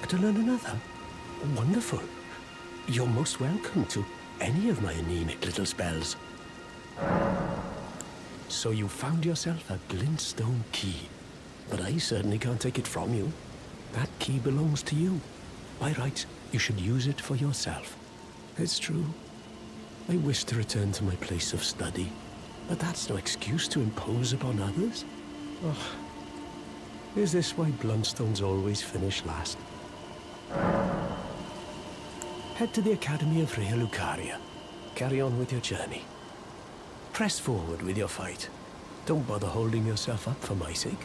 to learn another? Wonderful. You're most welcome to any of my anemic little spells. So you found yourself a glintstone key, but I certainly can't take it from you. That key belongs to you. By rights, you should use it for yourself. It's true. I wish to return to my place of study, but that's no excuse to impose upon others. Oh, is this why Bluntstones always finish last? Head to the Academy of Rea Lucaria. Carry on with your journey. Press forward with your fight. Don't bother holding yourself up for my sake.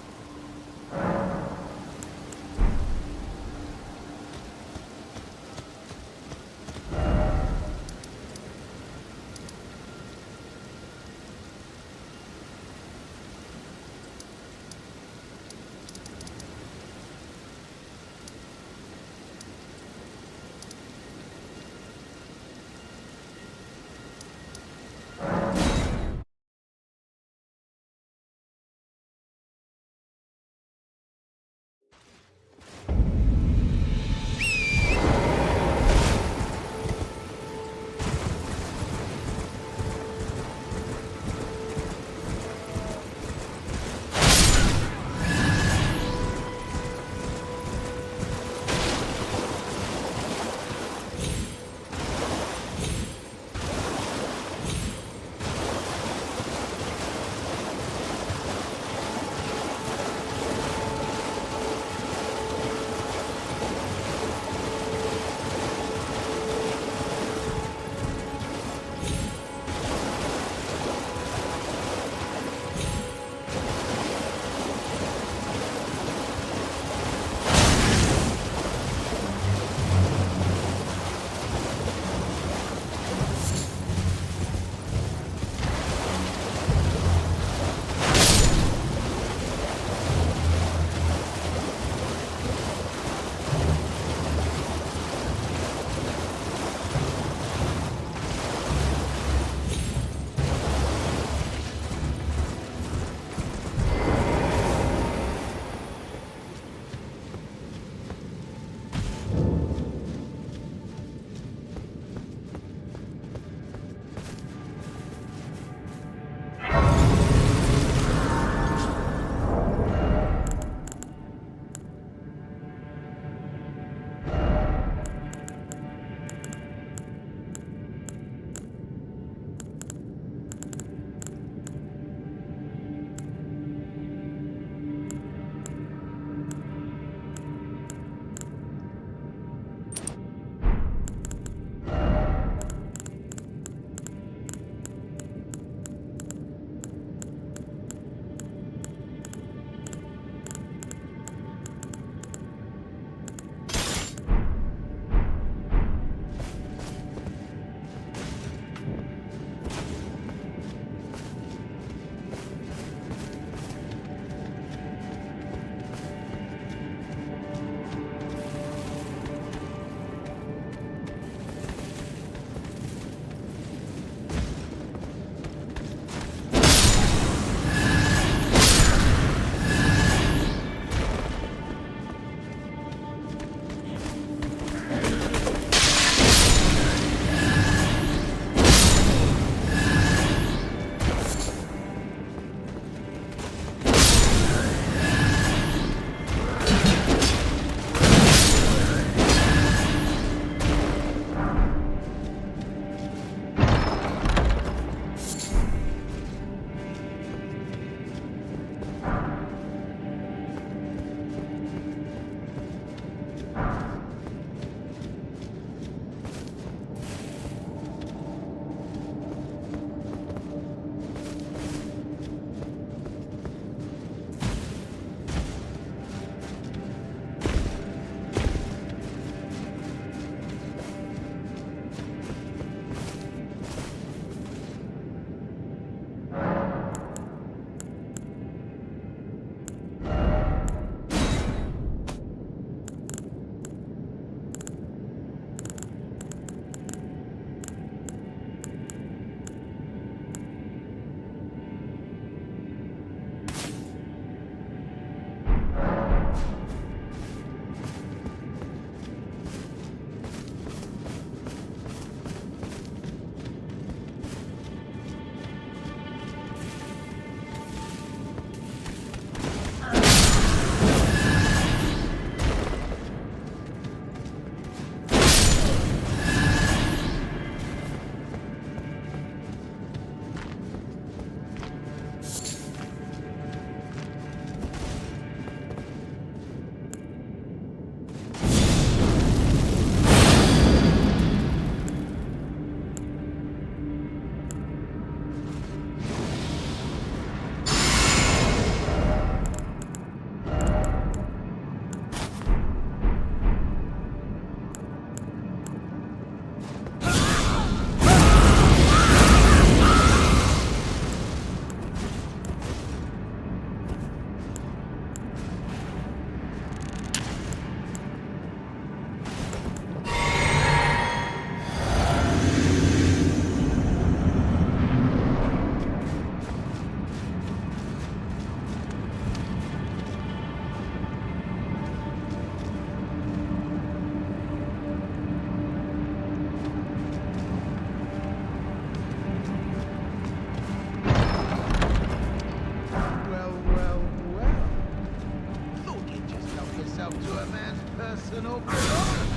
yourself to a man's personal belongings.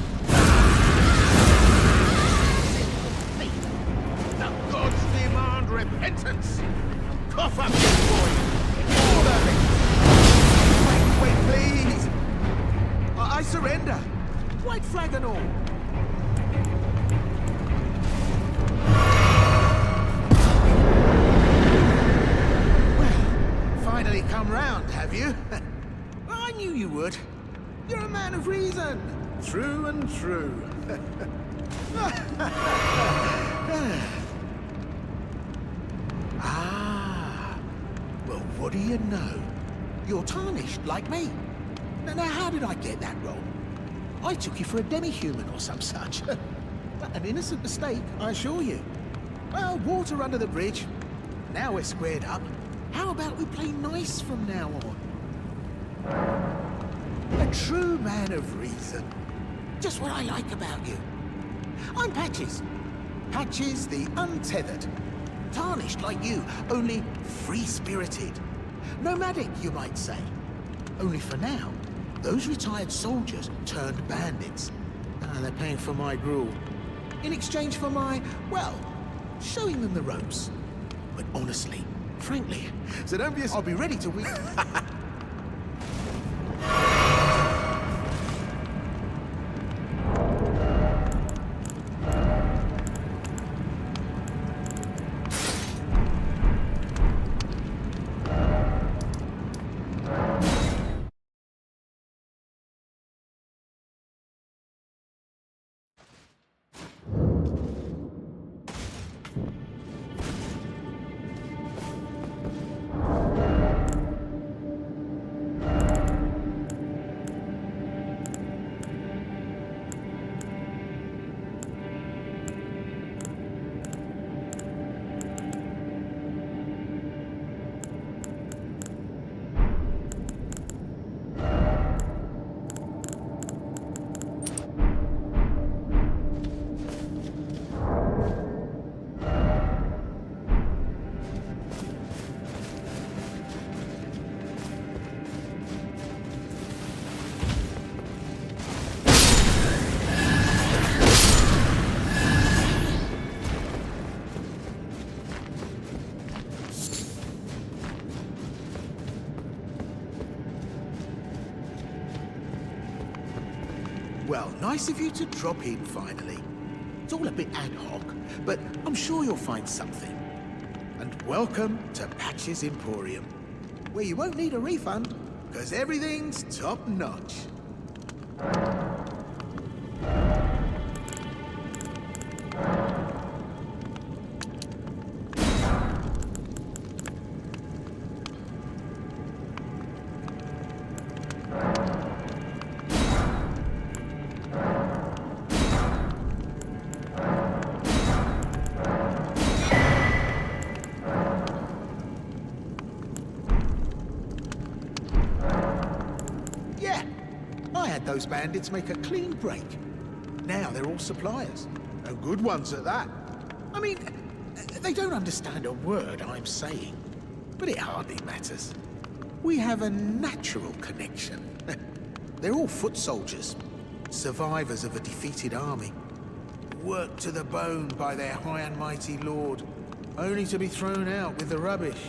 The gods demand repentance. Cough up this boy. All of it. Wait, please. I surrender. White flag and all. Well, finally come round, have you? I knew you would. You're a man of reason. True and true. Well, what do you know? You're tarnished, like me. Now, how did I get that wrong? I took you for a demi-human or some such. An innocent mistake, I assure you. Well, water under the bridge. Now we're squared up. How about we play nice from now on? A true man of reason. Just what I like about you. I'm Patches. Patches the untethered. Tarnished like you, only free-spirited. Nomadic, you might say. Only for now, those retired soldiers turned bandits. They're paying for my gruel. In exchange for my, well, showing them the ropes. But honestly, frankly, so don't be a... I'll be ready to win. Well, nice of you to drop in finally. It's all a bit ad hoc, but I'm sure you'll find something. And welcome to Patches Emporium, where you won't need a refund, because everything's top-notch. Those bandits make a clean break. Now they're all suppliers, and good ones at that. I mean, they don't understand a word I'm saying, but it hardly matters. We have a natural connection. They're all foot soldiers, survivors of a defeated army, worked to the bone by their high and mighty lord, only to be thrown out with the rubbish.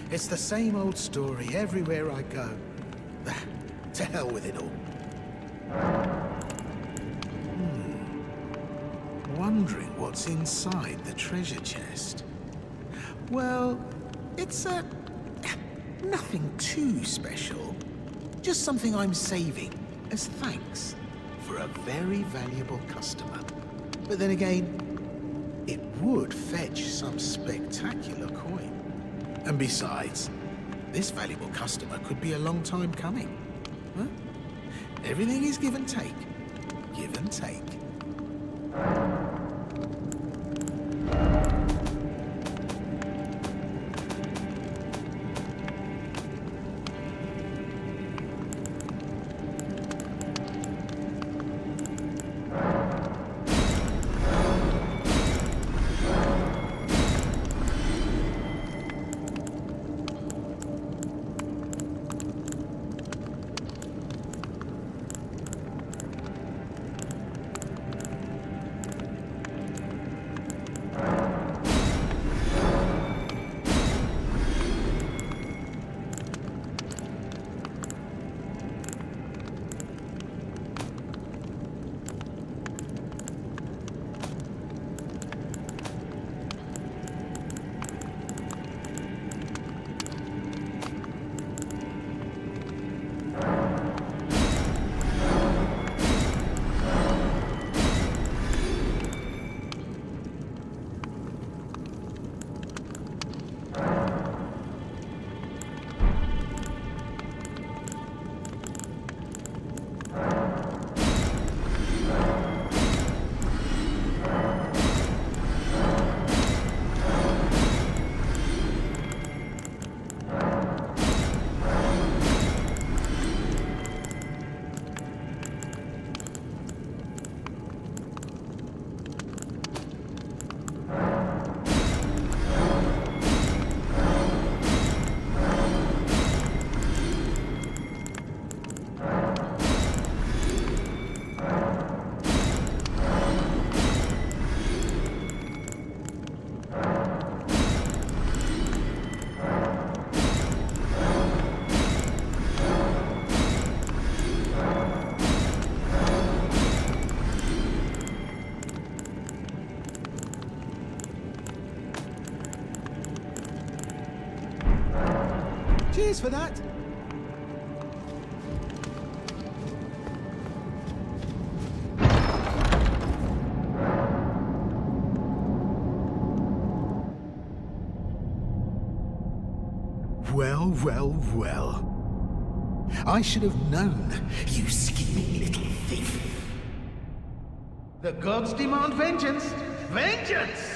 It's the same old story everywhere I go. To hell with it all. Wondering what's inside the treasure chest. Well, it's nothing too special. Just something I'm saving as thanks for a very valuable customer. But then again, it would fetch some spectacular coin. And besides, this valuable customer could be a long time coming. Huh? Everything is give and take. Give and take. for that. Well, well, well. I should have known, you scheming little thief. The gods demand vengeance. Vengeance!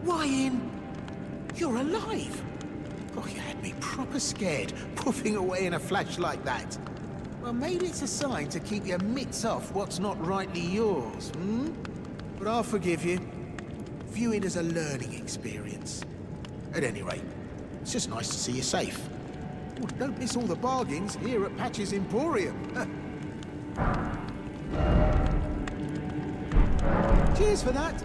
Ryan, you're alive. Oh, you had me proper scared, puffing away in a flash like that. Well, maybe it's a sign to keep your mitts off what's not rightly yours, hmm? But I'll forgive you. View it as a learning experience. At any rate, it's just nice to see you safe. Oh, don't miss all the bargains here at Patch's Emporium. Cheers for that.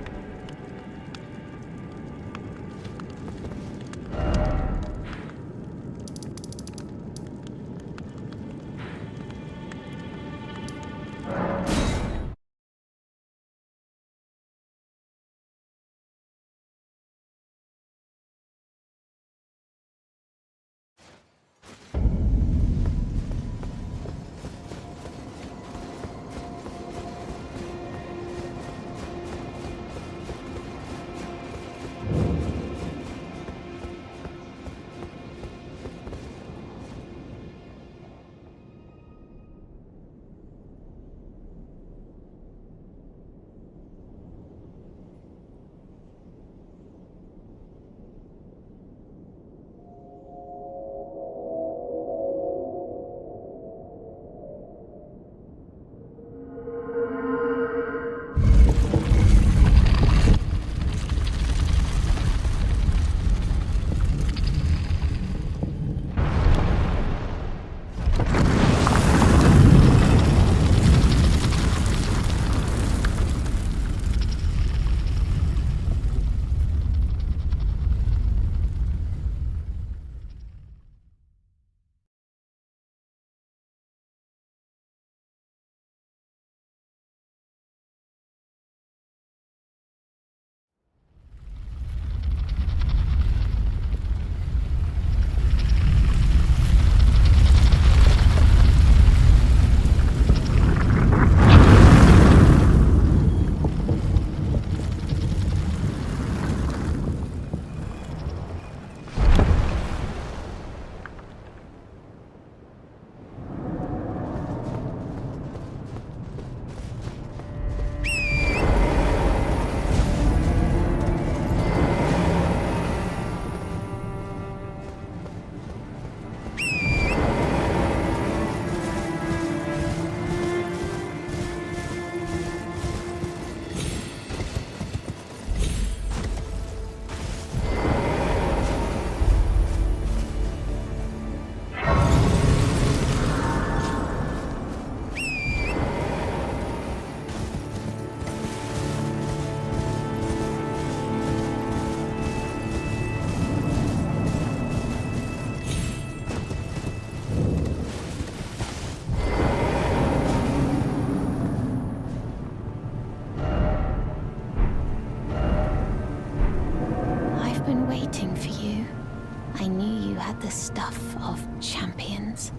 I knew you had the stuff of champions.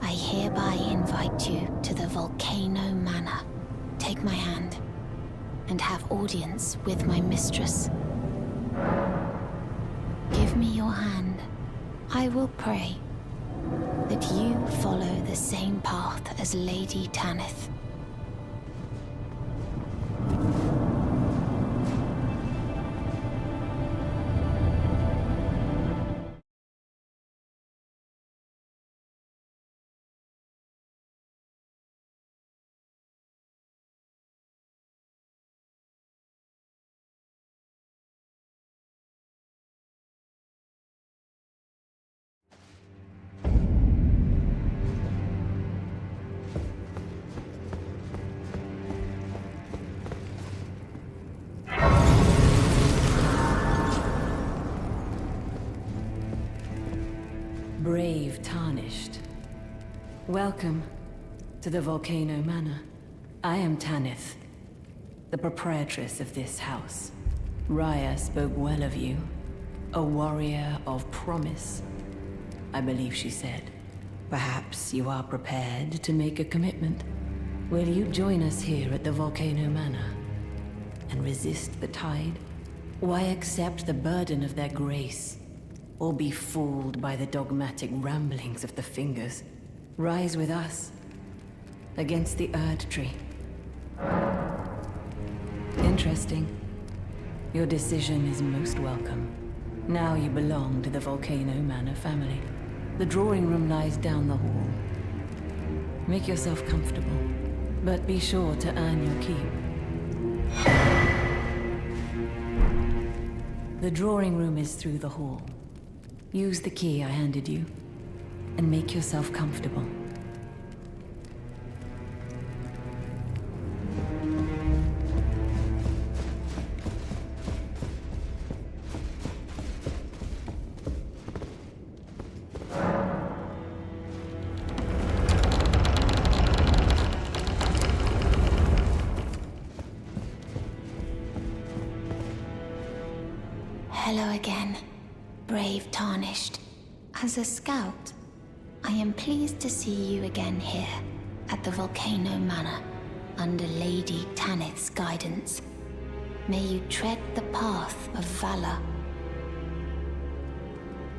I hereby invite you to the Volcano Manor. Take my hand and have audience with my mistress. Give me your hand. I will pray that you follow the same path as Lady Tanith. Brave Tarnished. Welcome to the Volcano Manor. I am Tanith, the proprietress of this house. Raya spoke well of you, a warrior of promise, I believe she said. Perhaps you are prepared to make a commitment. Will you join us here at the Volcano Manor and resist the tide? Why accept the burden of their grace? Or be fooled by the dogmatic ramblings of the fingers. Rise with us against the Erd Tree. Interesting. Your decision is most welcome. Now you belong to the Volcano Manor family. The drawing room lies down the hall. Make yourself comfortable, but be sure to earn your keep. The drawing room is through the hall. Use the key I handed you, and make yourself comfortable. Hello again. Brave Tarnished. As a scout, I am pleased to see you again here at the Volcano Manor under Lady Tanith's guidance. May you tread the path of valor.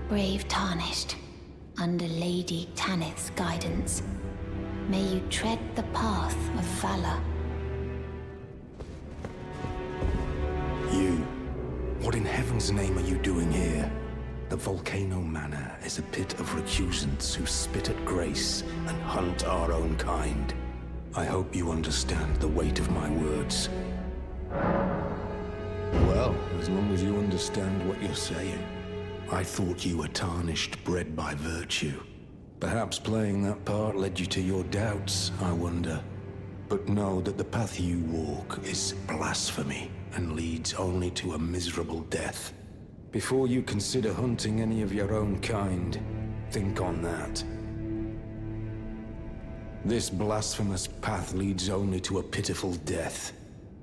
Brave Tarnished, under Lady Tanith's guidance. May you tread the path of valor. You. What in heaven's name are you doing here? The Volcano Manor is a pit of recusants who spit at grace and hunt our own kind. I hope you understand the weight of my words. Well, as long as you understand what you're saying. I thought you were tarnished, bred by virtue. Perhaps playing that part led you to your doubts, I wonder. But know that the path you walk is blasphemy and leads only to a miserable death. Before you consider hunting any of your own kind, think on that. This blasphemous path leads only to a pitiful death.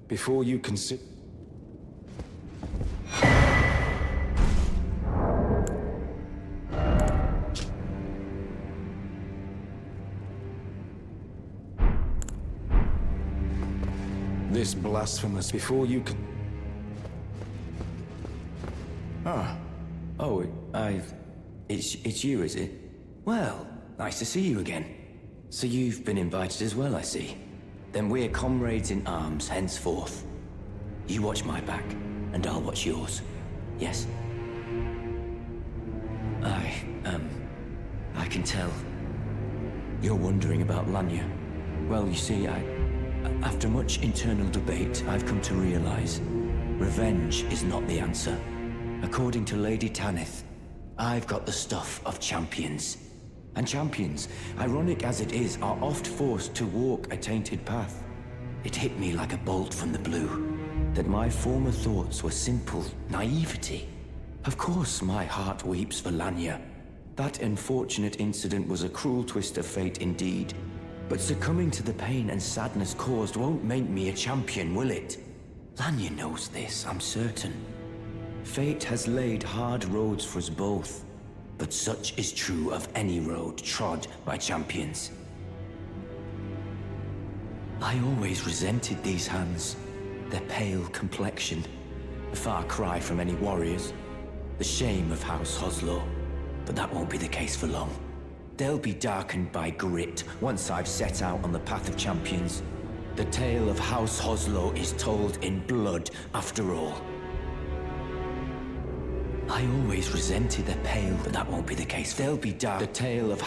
Before you consider... This blasphemous before you can... It's you, is it? Well, nice to see you again. So you've been invited as well, I see. Then we're comrades in arms henceforth. You watch my back, and I'll watch yours. Yes? I can tell. You're wondering about Lanya. Well, you see, after much internal debate, I've come to realize revenge is not the answer. According to Lady Tanith, I've got the stuff of champions. And champions, ironic as it is, are oft forced to walk a tainted path. It hit me like a bolt from the blue, that my former thoughts were simple naivety. Of course my heart weeps for Lanya. That unfortunate incident was a cruel twist of fate indeed. But succumbing to the pain and sadness caused won't make me a champion, will it? Lanya knows this, I'm certain. Fate has laid hard roads for us both. but such is true of any road trod by champions. I always resented these hands, their pale complexion, a far cry from any warriors, the shame of House Hoslow, but that won't be the case for long. They'll be darkened by grit once I've set out on the path of champions. The tale of House Hoslow is told in blood after all. I always resented their pale, but that won't be the case. They'll be dark. The tale of...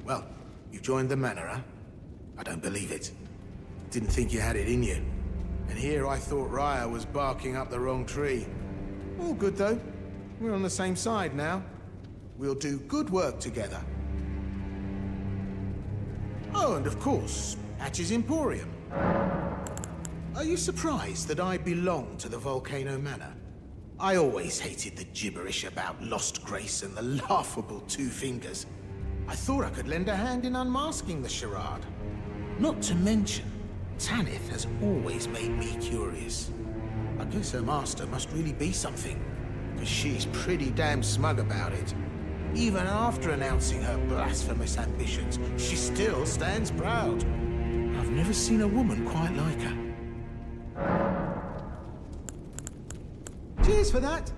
Well, you joined the manor, huh? I don't believe it. Didn't think you had it in you. And here I thought Raya was barking up the wrong tree. All good, though. We're on the same side now. We'll do good work together. Oh, and of course, Hatch's Emporium. Are you surprised that I belong to the Volcano Manor? I always hated the gibberish about Lost Grace and the laughable Two Fingers. I thought I could lend a hand in unmasking the charade. Not to mention, Tanith has always made me curious. I guess her master must really be something, because she's pretty damn smug about it. Even after announcing her blasphemous ambitions, she still stands proud. I've never seen a woman quite like her. Cheers for that!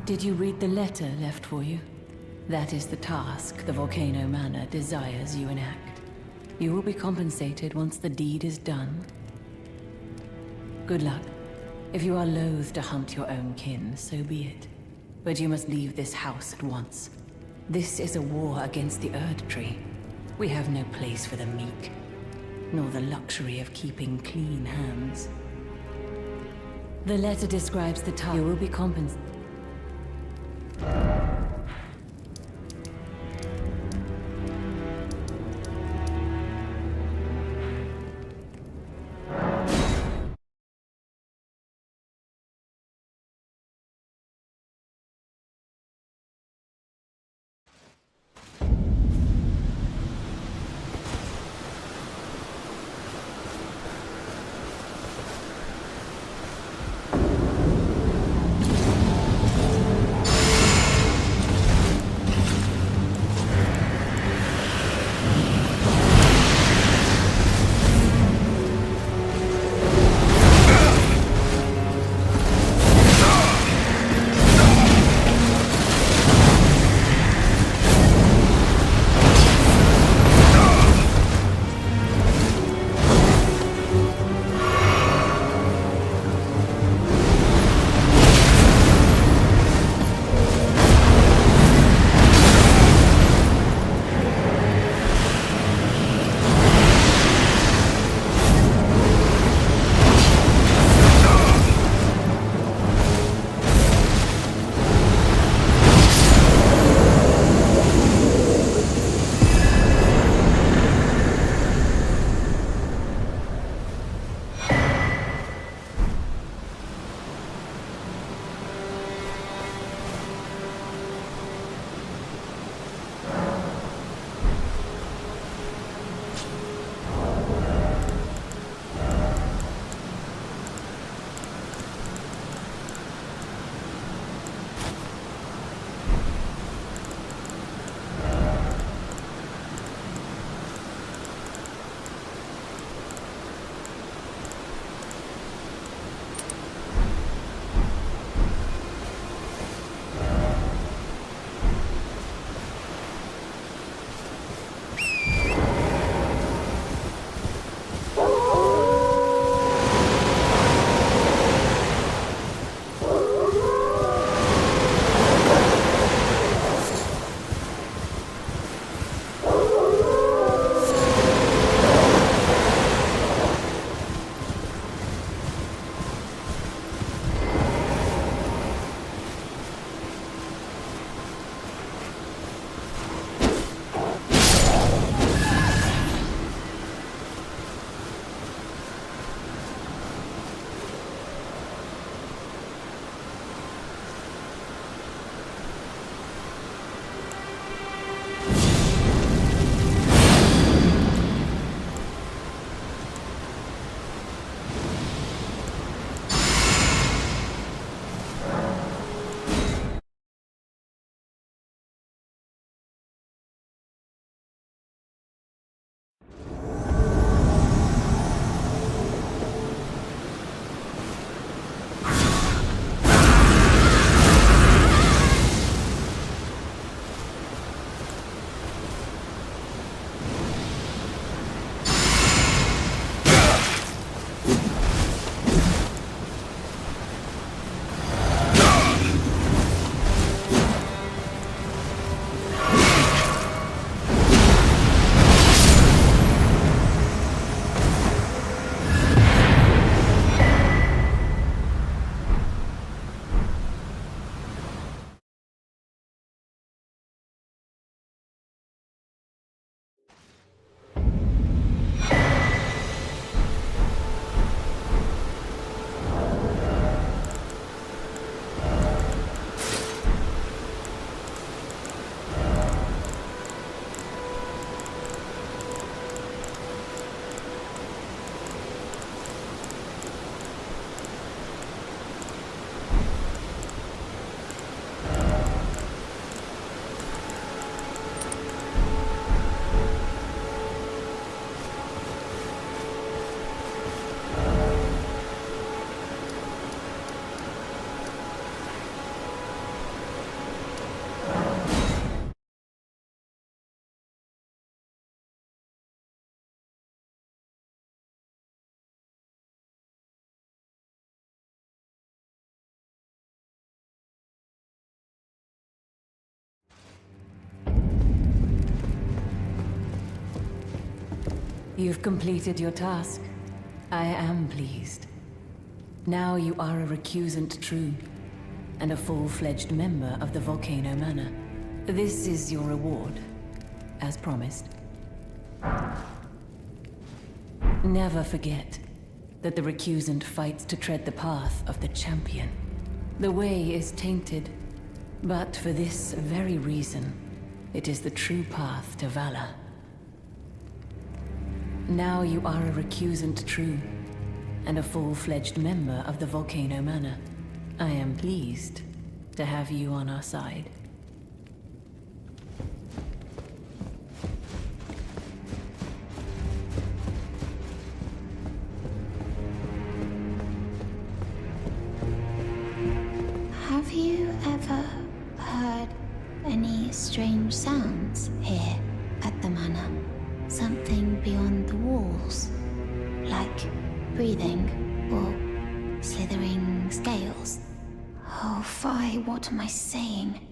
Did you read the letter left for you? That is the task the Volcano Manor desires you enact. You will be compensated once the deed is done. Good luck. If you are loath to hunt your own kin, so be it. But you must leave this house at once. This is a war against the Erd Tree. We have no place for the meek, nor the luxury of keeping clean hands. The letter describes the time you will be compensated. You've completed your task. I am pleased. Now you are a recusant true, and a full-fledged member of the Volcano Manor. This is your reward, as promised. Never forget that the recusant fights to tread the path of the champion. The way is tainted, but for this very reason, it is the true path to valor. Now you are a recusant true, and a full-fledged member of the Volcano Manor. I am pleased to have you on our side. Have you ever heard any strange sounds here at the manor? Something beyond the walls, like breathing or slithering scales? Oh, Phi, what am I saying?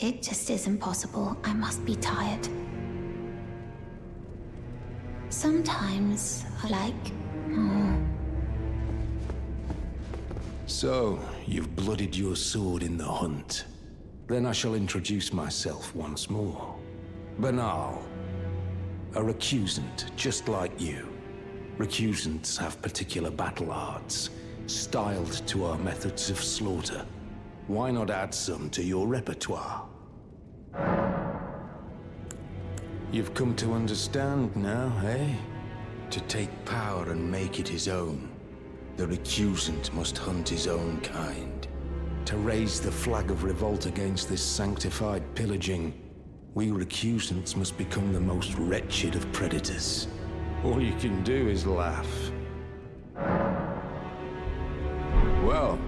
It just isn't possible. I must be tired. Sometimes I like... So, you've bloodied your sword in the hunt. Then I shall introduce myself once more. Banal. A recusant, just like you. Recusants have particular battle arts, styled to our methods of slaughter. Why not add some to your repertoire? You've come to understand now, eh? To take power and make it his own. The recusant must hunt his own kind. To raise the flag of revolt against this sanctified pillaging, we recusants must become the most wretched of predators. All you can do is laugh. Well,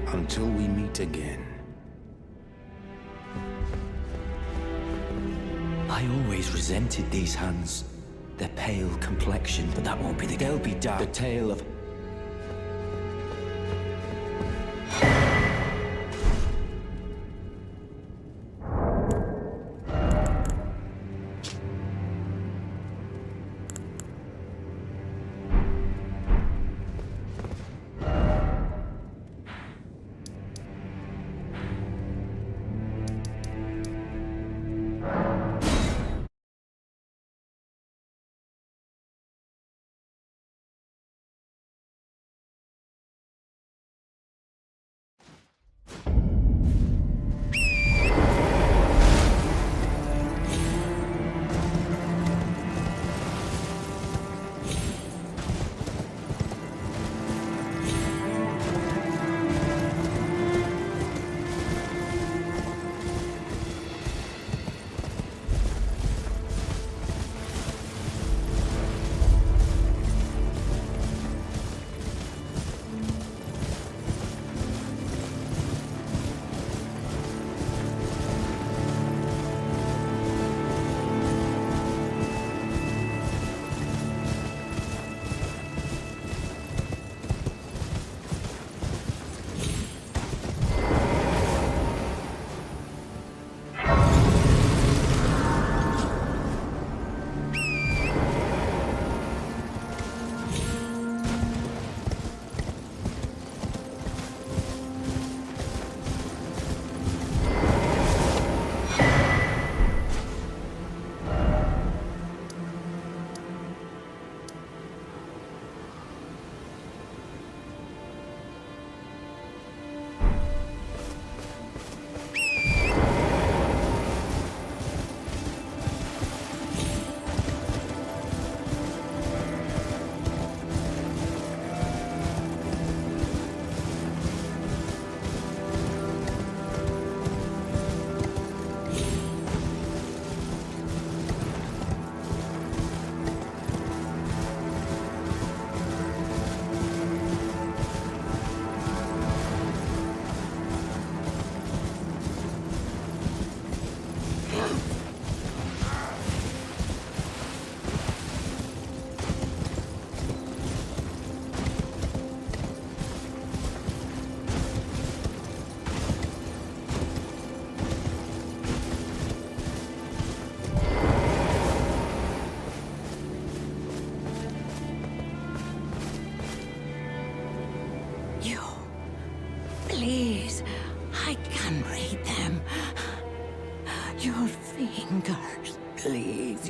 until we meet again. I always resented these hands. Their pale complexion, but that won't be they'll be dark. The tale of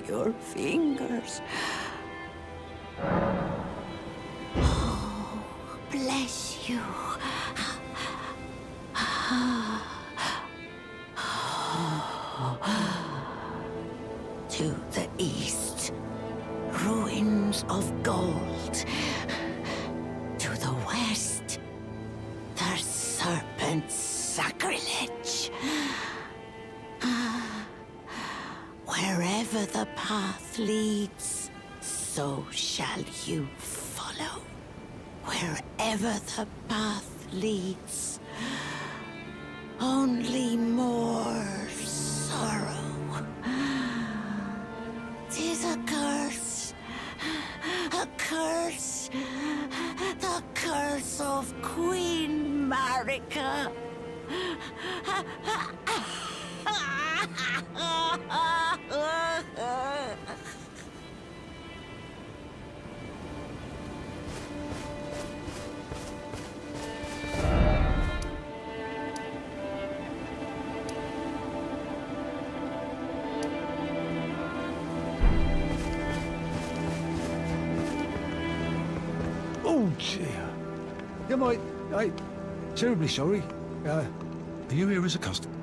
your fingers. Oh, bless you. To the east, ruins of gold. To the west, the serpent's sacrilege. Wherever the path leads, so shall you follow. Wherever the path leads, only more sorrow. 'Tis a curse, the curse of Queen Marika. Oh, dear. Yeah, I'm terribly sorry. Are you here as a customer?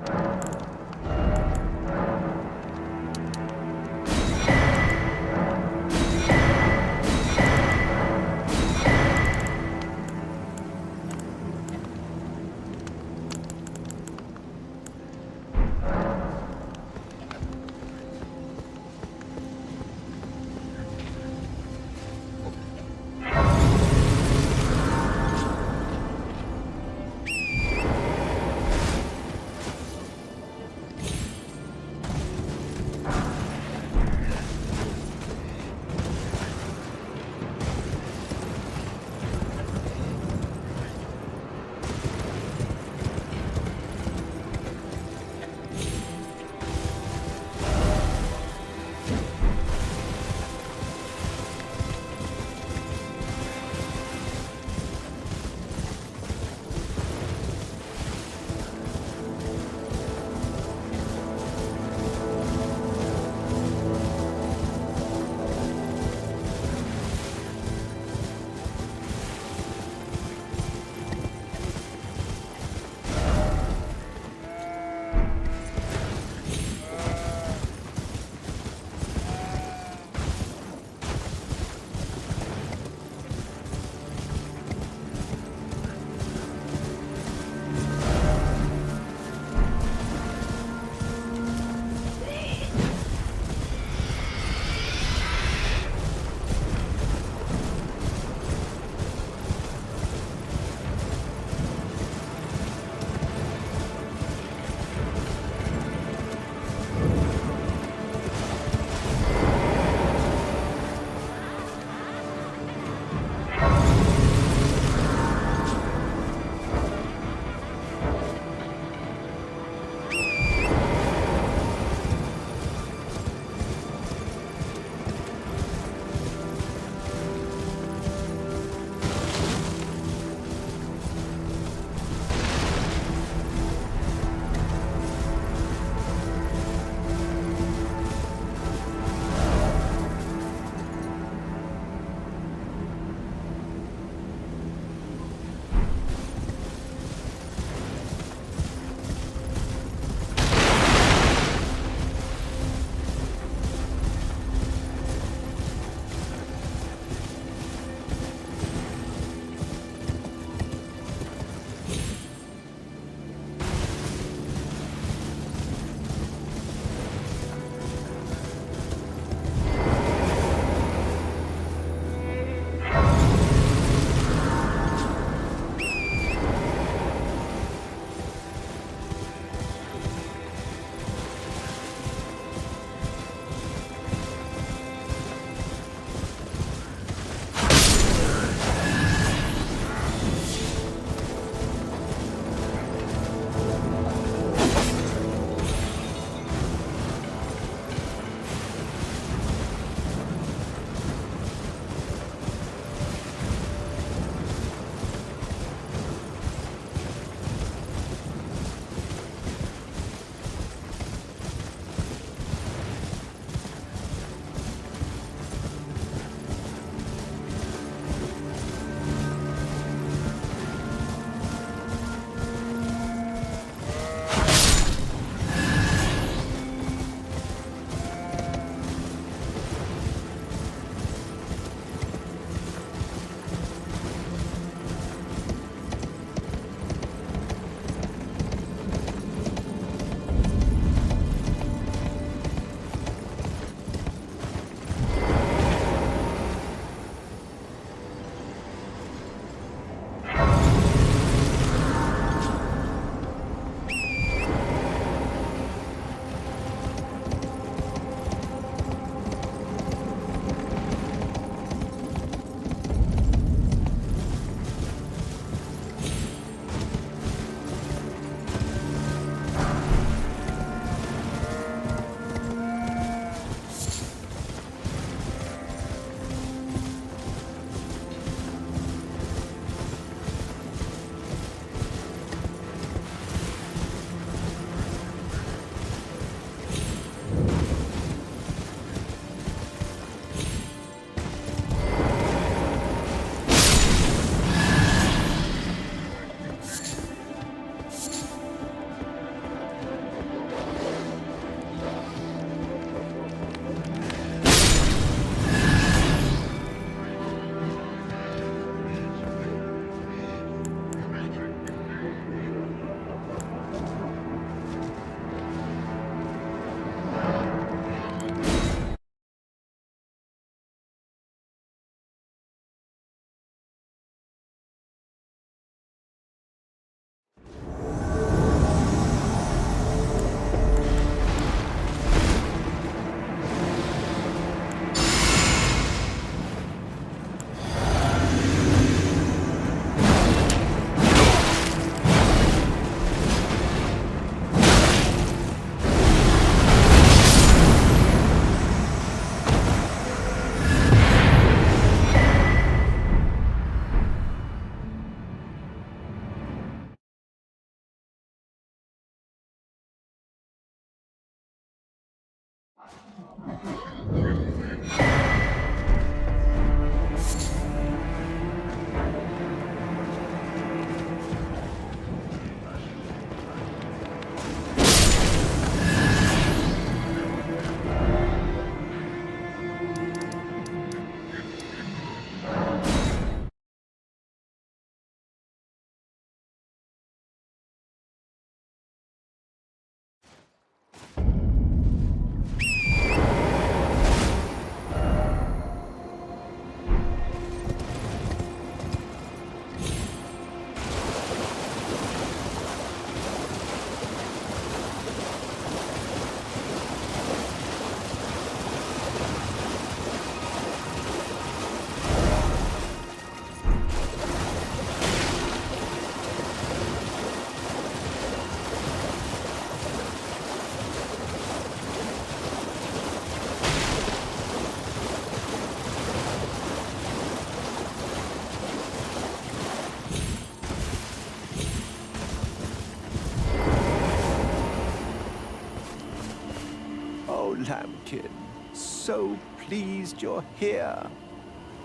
so pleased you're here.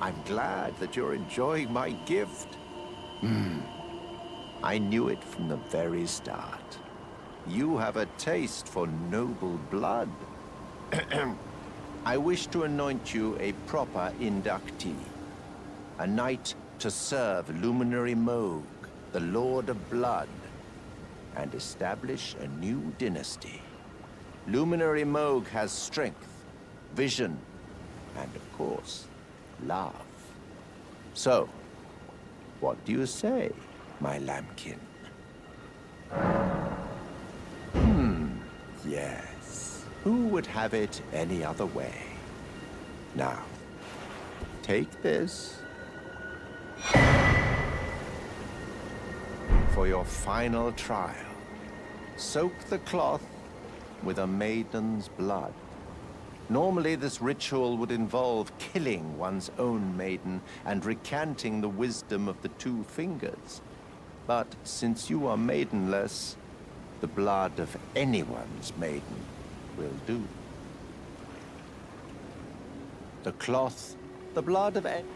I'm glad that you're enjoying my gift. I knew it from the very start. You have a taste for noble blood. I wish to anoint you a proper inductee, a knight to serve Luminary Moog, the Lord of Blood, and establish a new dynasty. Luminary Moog has strength, vision, and of course, love. So, what do you say, my lambkin? Yes. Who would have it any other way? Now, take this for your final trial. Soak the cloth with a maiden's blood. Normally, this ritual would involve killing one's own maiden and recanting the wisdom of the two fingers. But since you are maidenless, the blood of anyone's maiden will do. The cloth, the blood of any...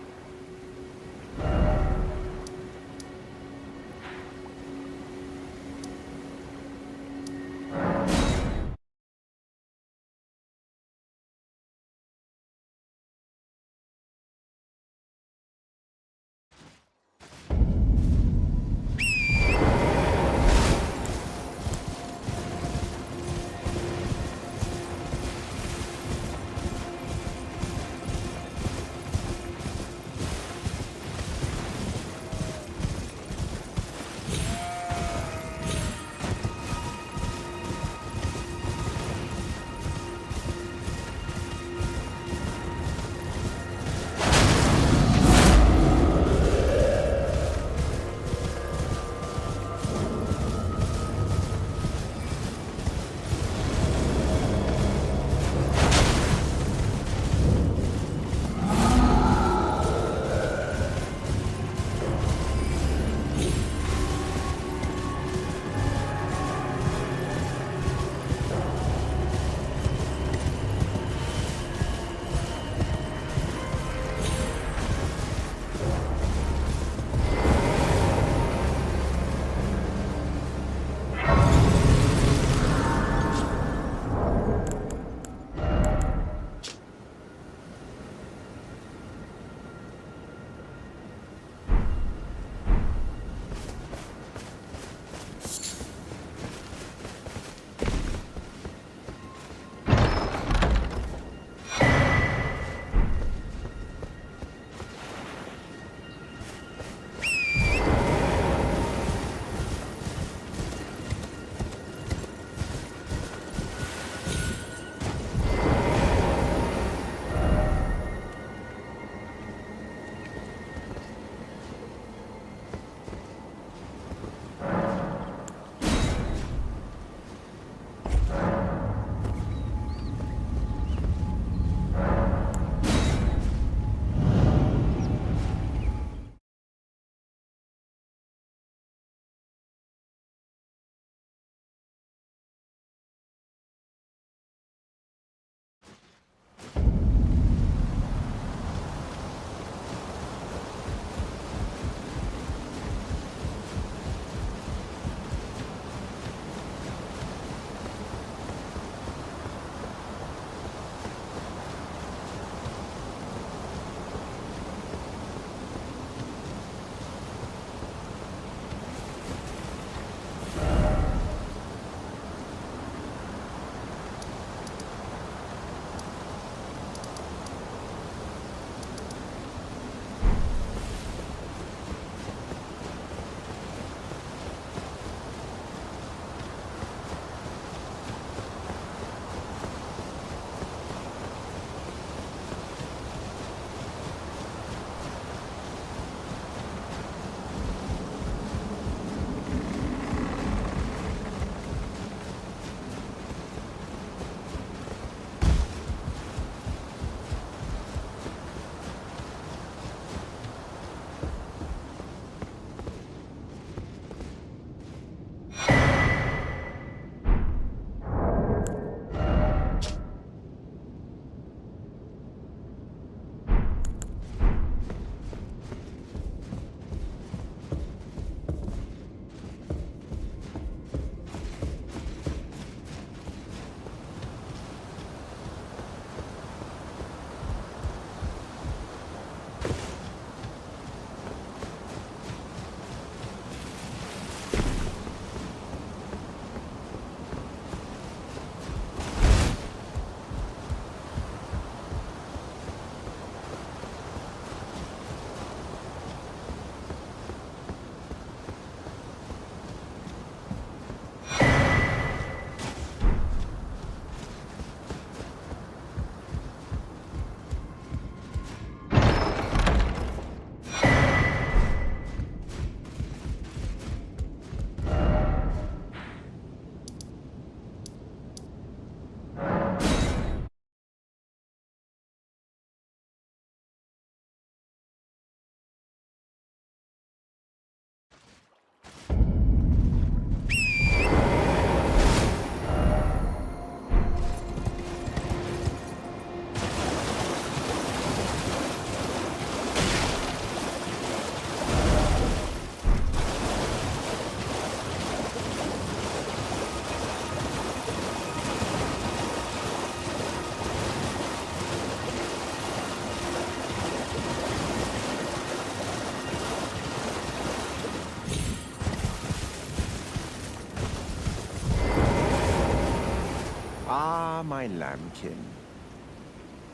my lambkin.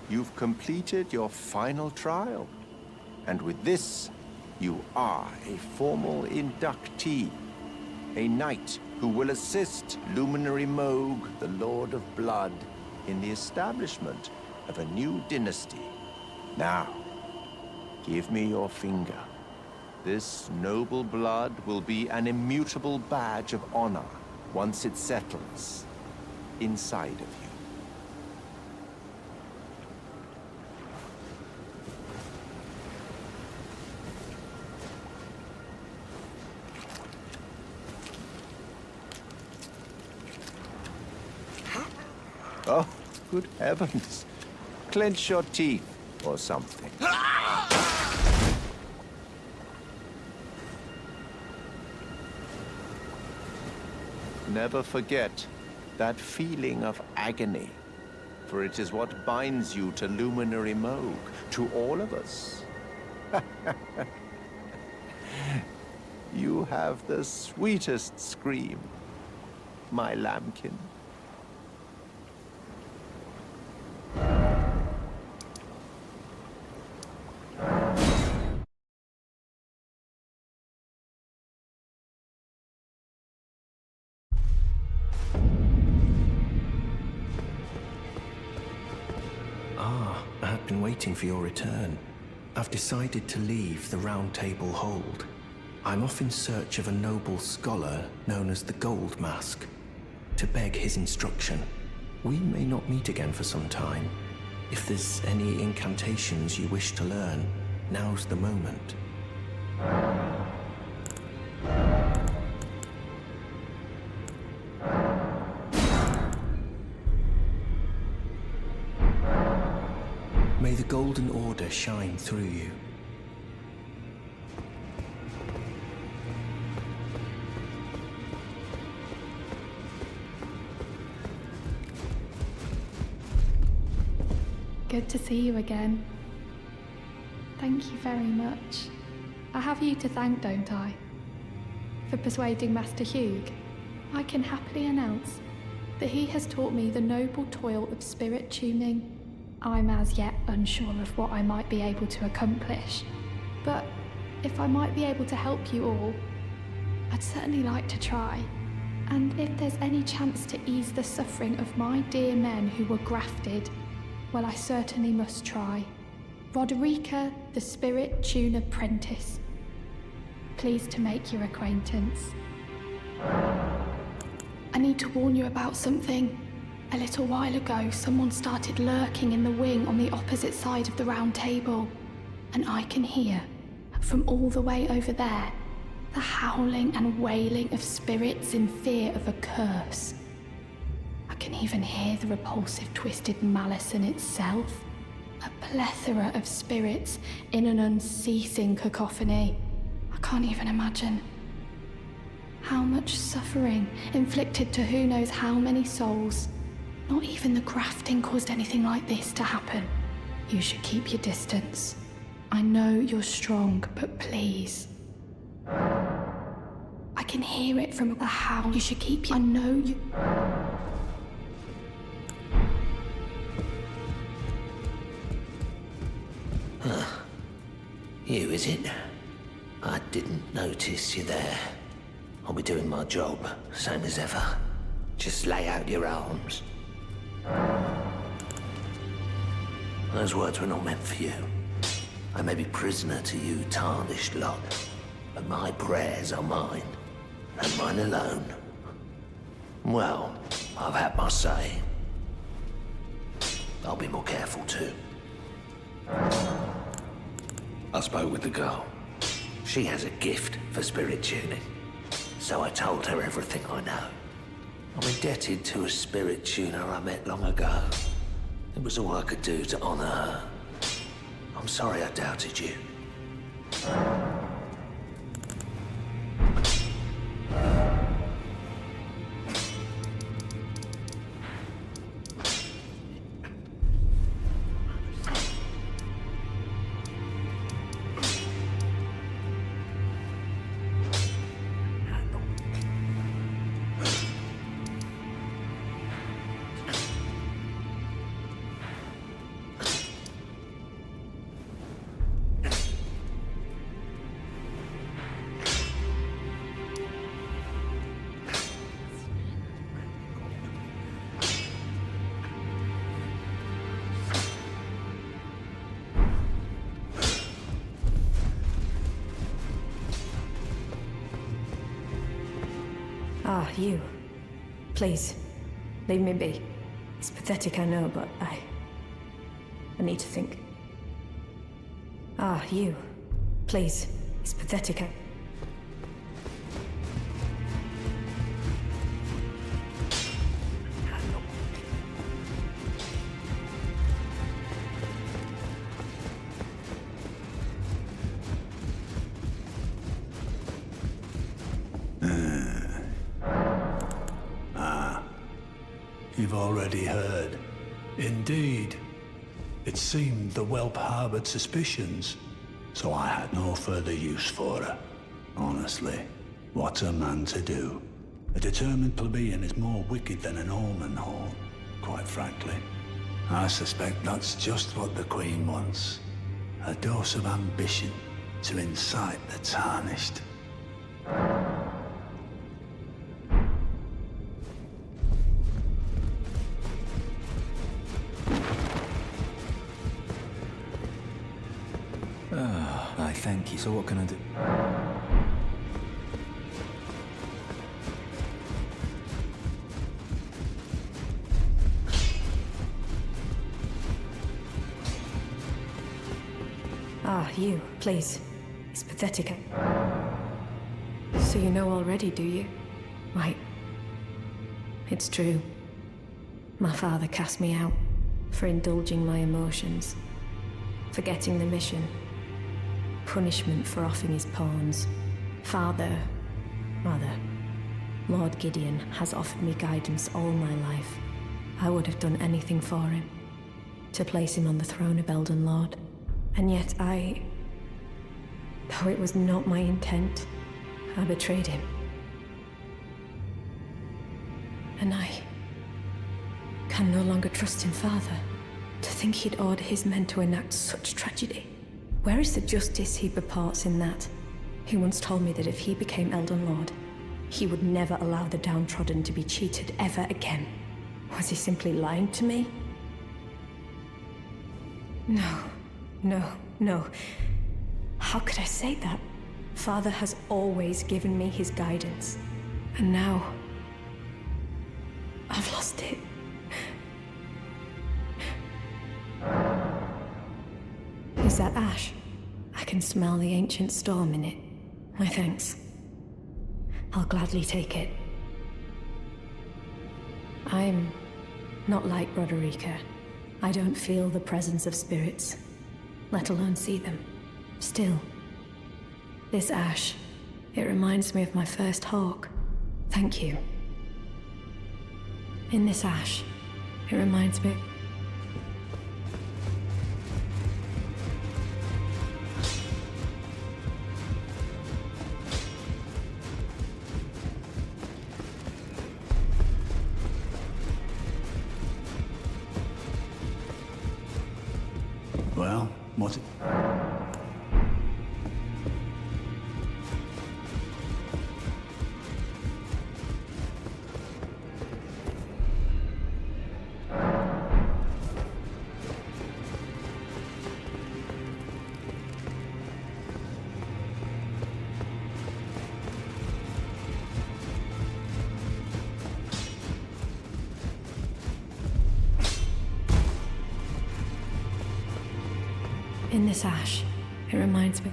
You've completed your final trial, and with this, you are a formal inductee, a knight who will assist Luminary Moog, the Lord of Blood, in the establishment of a new dynasty. Now, give me your finger. This noble blood will be an immutable badge of honor once it settles inside of you. Oh, good heavens. Clench your teeth or something. Never forget that feeling of agony, for it is what binds you to Luminary Moog, to all of us. You have the sweetest scream, my lambkin. I've been waiting for your return. I've decided to leave the Round Table Hold. I'm off in search of a noble scholar known as the Gold Mask, to beg his instruction. We may not meet again for some time. If there's any incantations you wish to learn, now's the moment. May the Golden Order shine through you. Good to see you again. Thank you very much. I have you to thank, don't I? For persuading Master Hugh, I can happily announce that he has taught me the noble toil of spirit tuning. I'm as yet unsure of what I might be able to accomplish, but if I might be able to help you all, I'd certainly like to try. And if there's any chance to ease the suffering of my dear men who were grafted, well, I certainly must try. Roderica, the Spirit Tune Apprentice. Pleased to make your acquaintance. I need to warn you about something. A little while ago, someone started lurking in the wing on the opposite side of the round table, and I can hear, from all the way over there, the howling and wailing of spirits in fear of a curse. I can even hear the repulsive twisted malice in itself, a plethora of spirits in an unceasing cacophony. I can't even imagine. How much suffering inflicted to who knows how many souls. Not even the grafting caused anything like this to happen. You should keep your distance. I know you're strong, but please. I can hear it from the howl. You should keep your... I know you... You, is it? I didn't notice you there. I'll be doing my job, same as ever. Just lay out your arms. Those words were not meant for you. I may be prisoner to you, tarnished lot, but my prayers are mine, and mine alone. Well, I've had my say. I'll be more careful too. I spoke with the girl. She has a gift for spirit tuning, so I told her everything I know. I'm indebted to a spirit tuner I met long ago. It was all I could do to honor her. I'm sorry I doubted you. Ah, you. Please, leave me be. It's pathetic, I know, but I need to think. Ah, you. Please, it's pathetic, You've already heard. Indeed. It seemed the whelp harbored suspicions, so I had no further use for her. Honestly, what's a man to do? A determined plebeian is more wicked than an almond horn, quite frankly. I suspect that's just what the Queen wants. A dose of ambition to incite the tarnished. I thank you. So what can I do? Ah, you, please. It's pathetic. So you know already, do you? Right. It's true. My father cast me out for indulging my emotions, forgetting the mission. Punishment for offing his pawns. Lord Gideon has offered me guidance all my life. I would have done anything for him, to place him on the throne of Elden Lord. And yet though it was not my intent, I betrayed him. And I can no longer trust him, Father. To think he'd order his men to enact such tragedy. Where is the justice he purports in that? He once told me that if he became Elden Lord, he would never allow the downtrodden to be cheated ever again. Was he simply lying to me? No. How could I say that? Father has always given me his guidance. And now, I've lost it. Is that ash? I can smell the ancient storm in it. My thanks. I'll gladly take it. I'm not like Roderica. I don't feel the presence of spirits, let alone see them. Still, this ash, it reminds me of my first hawk. Thank you. In this ash, it reminds me... Well, what's it? In this ash, it reminds me...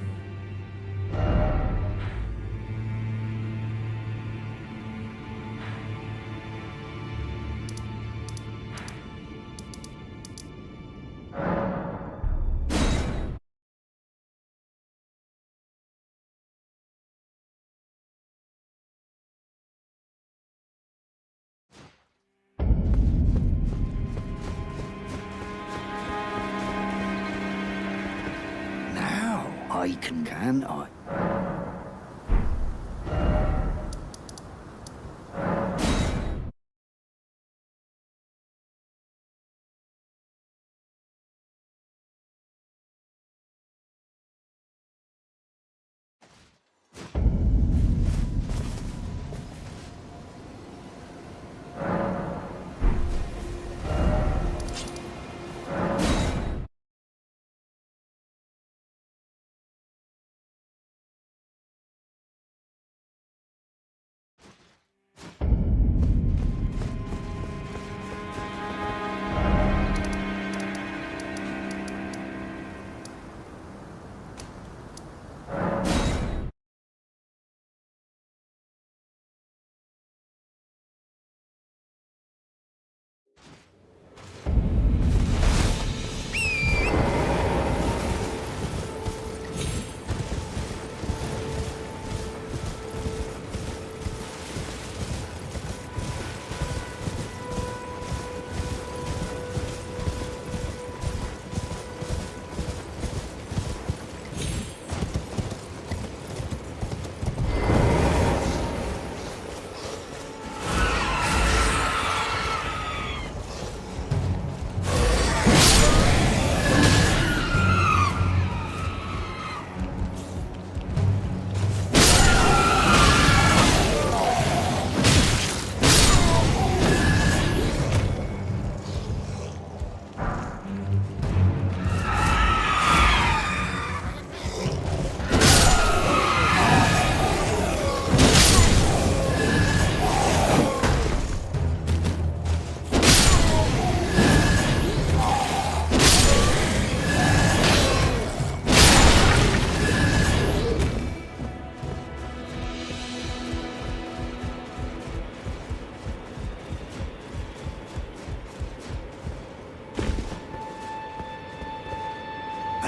I can I?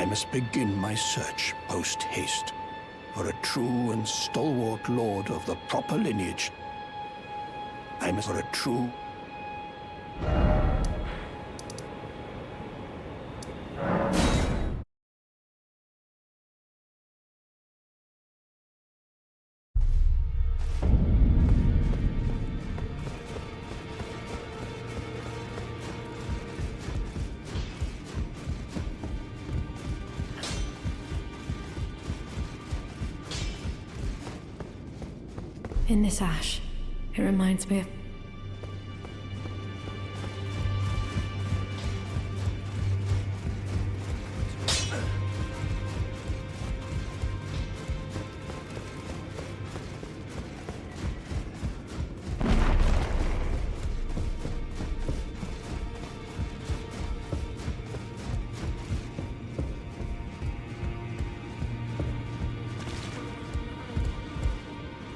must begin my search post-haste for a true and stalwart lord of the proper lineage. I must for a true... In this ash, it reminds me of...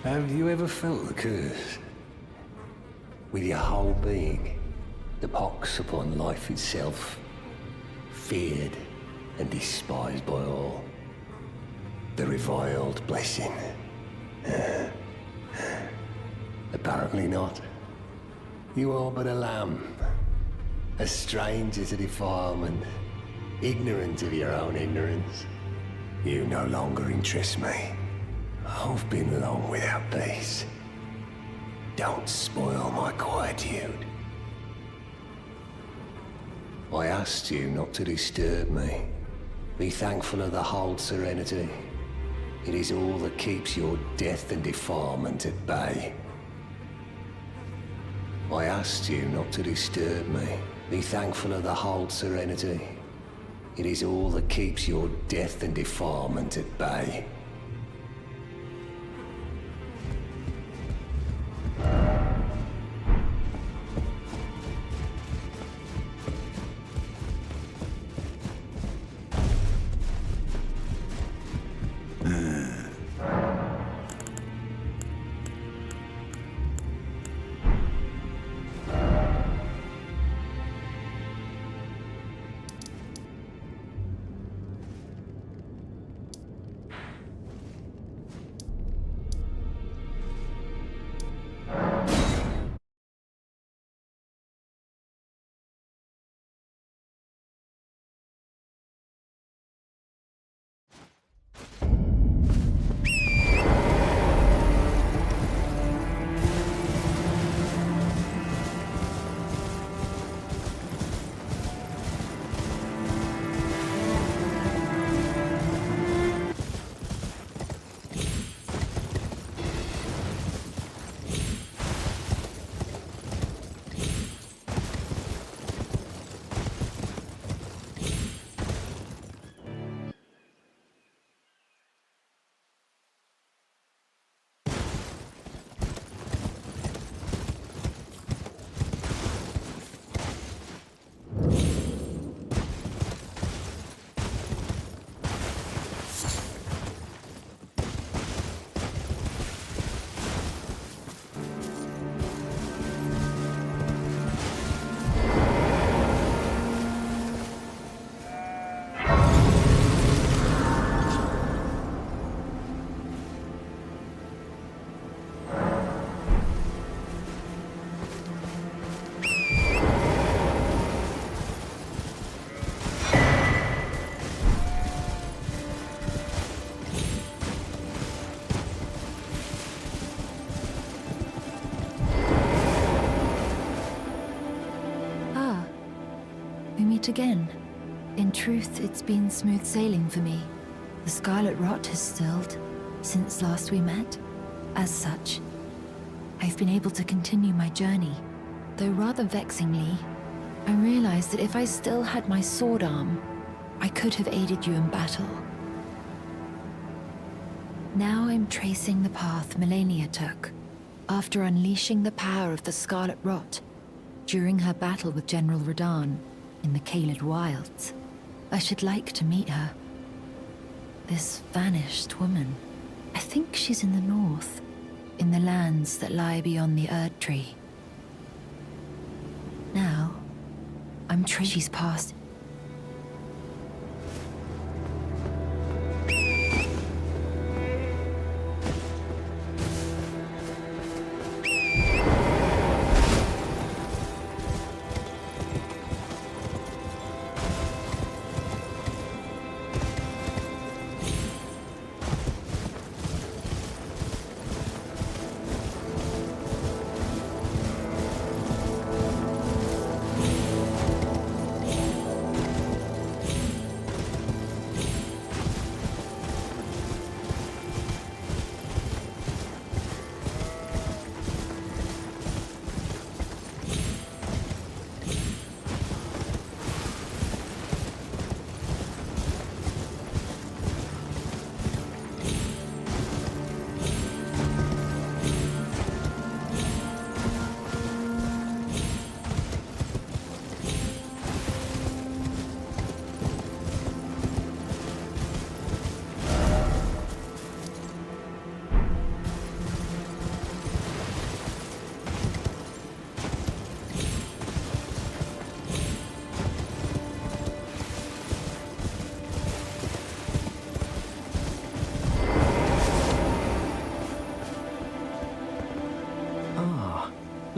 Have you ever felt the curse? With your whole being, the pox upon life itself, feared and despised by all. The reviled blessing. Apparently not. You are but a lamb, a stranger to defilement, ignorant of your own ignorance. You no longer interest me. I've been long without peace. Don't spoil my quietude. I asked you not to disturb me. Be thankful of the whole serenity. It is all that keeps your death and defilement at bay. I asked you not to disturb me. Be thankful of the whole serenity. It is all that keeps your death and defilement at bay. Again. In truth, it's been smooth sailing for me. The scarlet rot has stilled since last we met. As such, I've been able to continue my journey. Though rather vexingly, I realized that if I still had my sword arm, I could have aided you in battle. Now I'm tracing the path Melania took after unleashing the power of the scarlet rot during her battle with General Radahn in the Caelid Wilds. I should like to meet her. This vanished woman. I think she's in the north, in the lands that lie beyond the Erd Tree. Now, I'm she's past.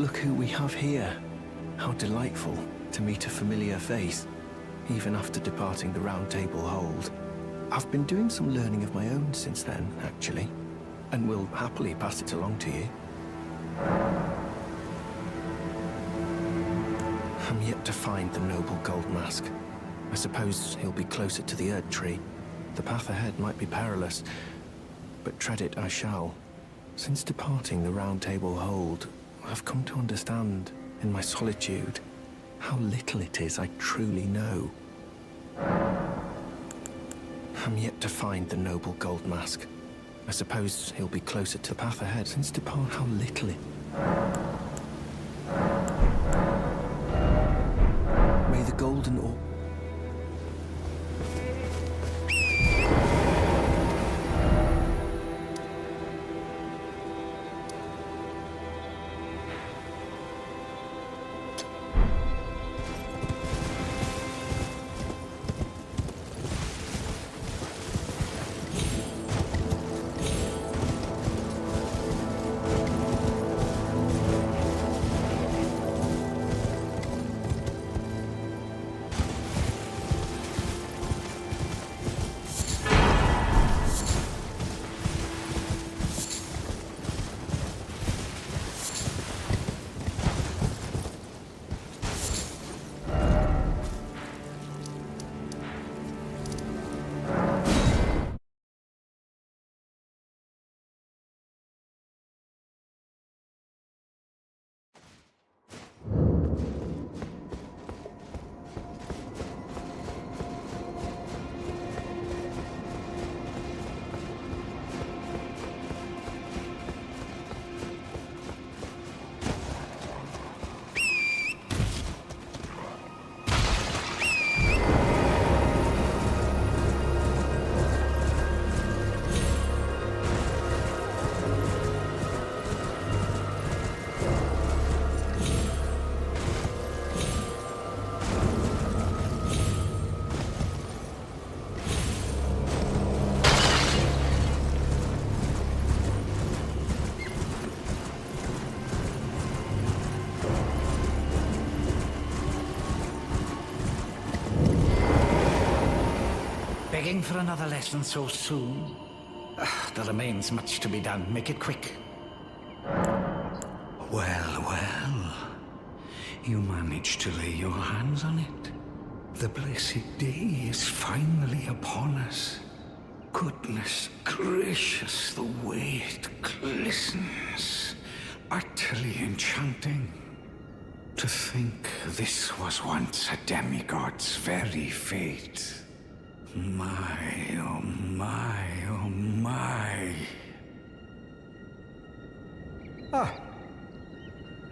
Look who we have here. How delightful to meet a familiar face, even after departing the Round Table Hold. I've been doing some learning of my own since then, actually, and will happily pass it along to you. I'm yet to find the noble gold mask. I suppose he'll be closer to the Erd Tree. The path ahead might be perilous, but tread it I shall. Since departing the Round Table Hold, I've come to understand, in my solitude, how little it is I truly know. I'm yet to find the noble gold mask. I suppose he'll be closer to the path ahead since depart how little it... May the golden orb... Begging for another lesson so soon? There remains much to be done. Make it quick. Well. You managed to lay your hands on it. The blessed day is finally upon us. Goodness gracious, the way it glistens. Utterly enchanting. To think this was once a demigod's very fate. My, oh my, oh my.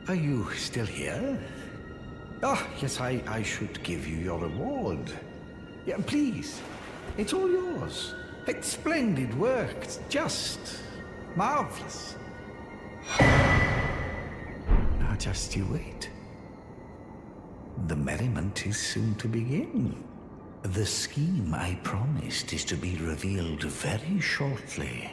Are you still here? Yes, I should give you your reward. Yeah, please. It's all yours. It's splendid work. It's just marvelous. Now just you wait. The merriment is soon to begin. The scheme I promised is to be revealed very shortly.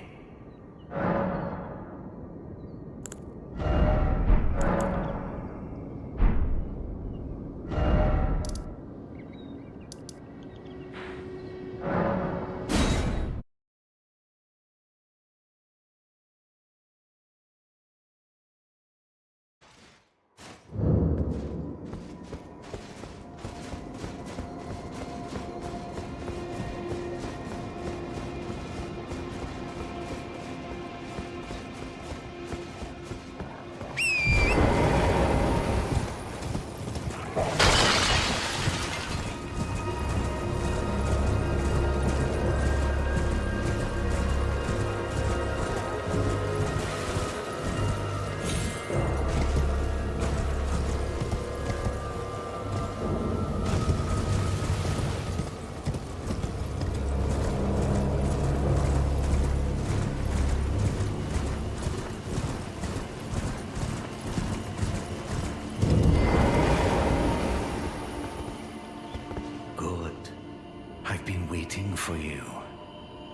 For you.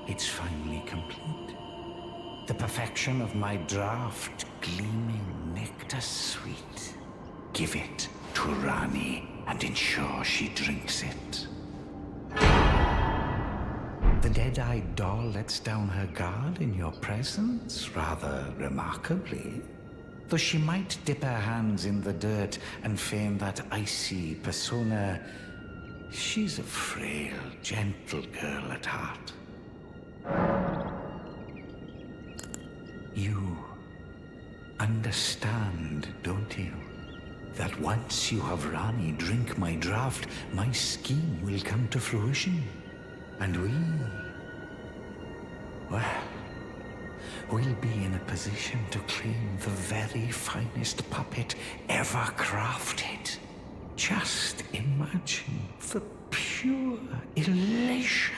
It's finally complete. The perfection of my draught, gleaming nectar sweet. Give it to Rani and ensure she drinks it. The dead-eyed doll lets down her guard in your presence, rather remarkably. Though she might dip her hands in the dirt and feign that icy persona, she's a frail, gentle girl at heart. You understand, don't you? That once you have Rani drink my draught, my scheme will come to fruition. And we'll be in a position to claim the very finest puppet ever crafted. Just imagine the pure elation.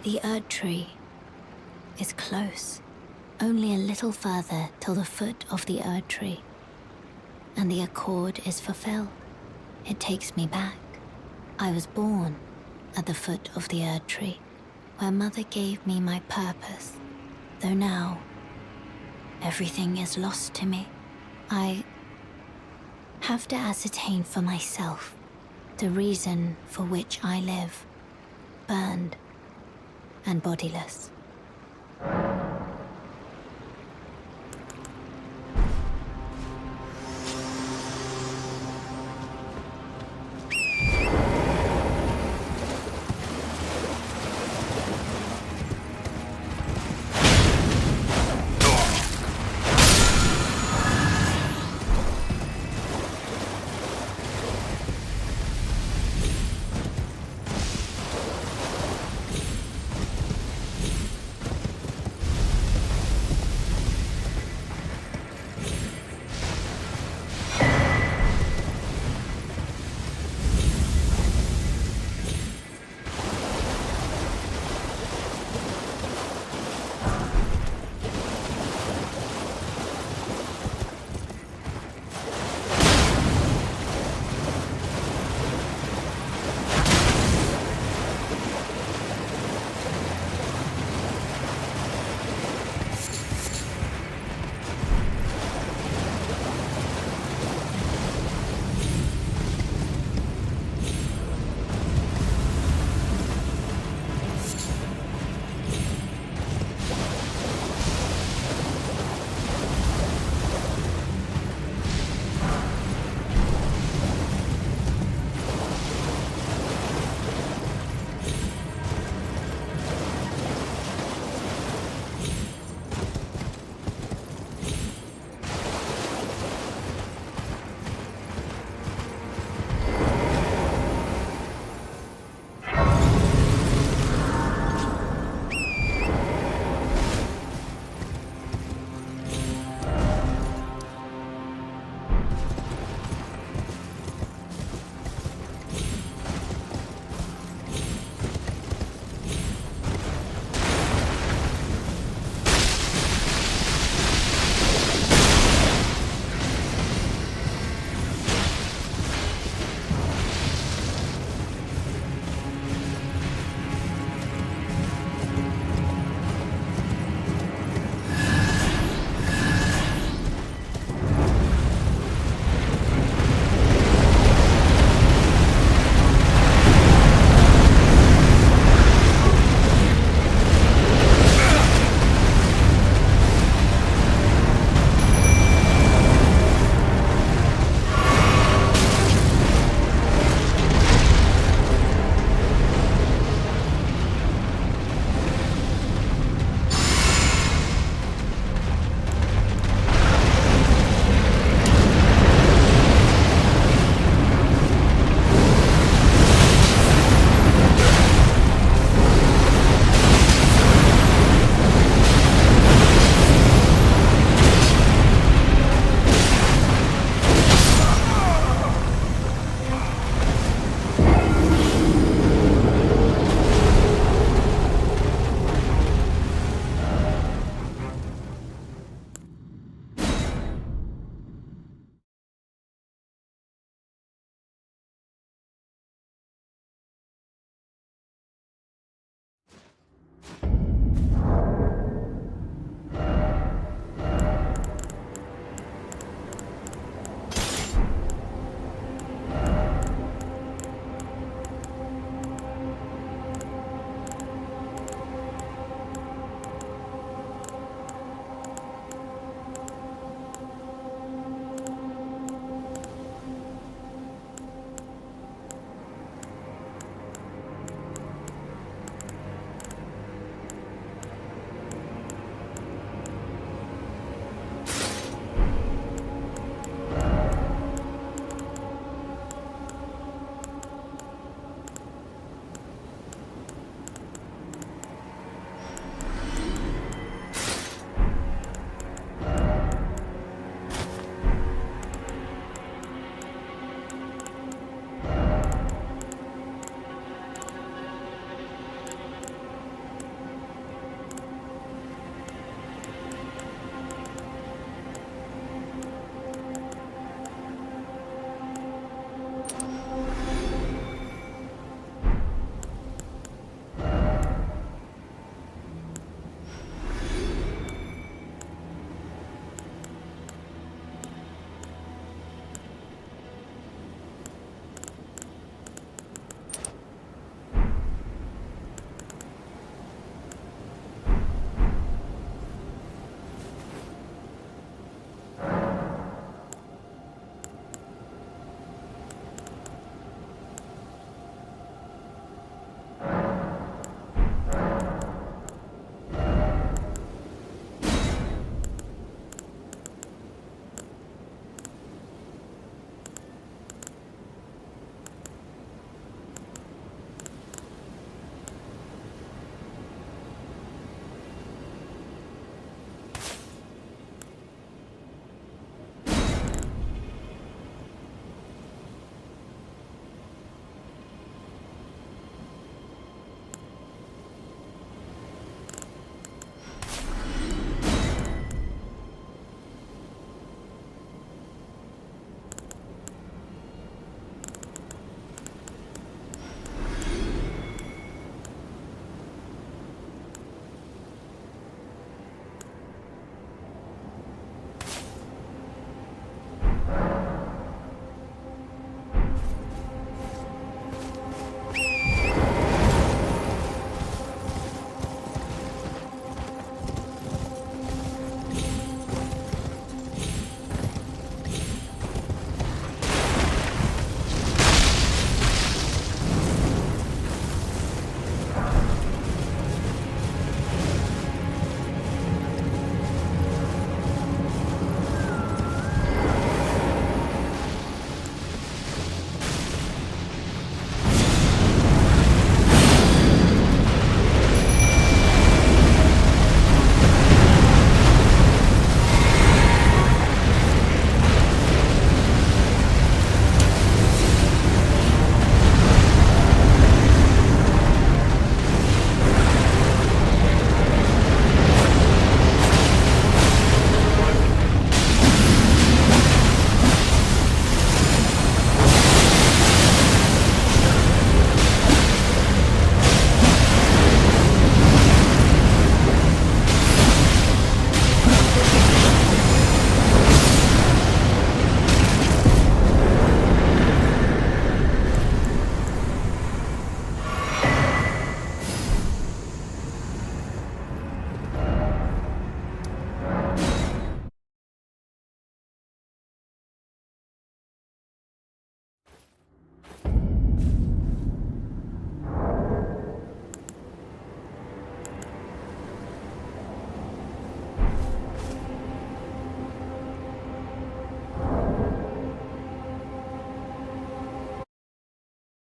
The Erd Tree is close. Only a little further till the foot of the Erd Tree. And the accord is fulfilled. It takes me back. I was born at the foot of the Erd Tree, where Mother gave me my purpose. Though now, everything is lost to me. I have to ascertain for myself the reason for which I live, burned and bodiless.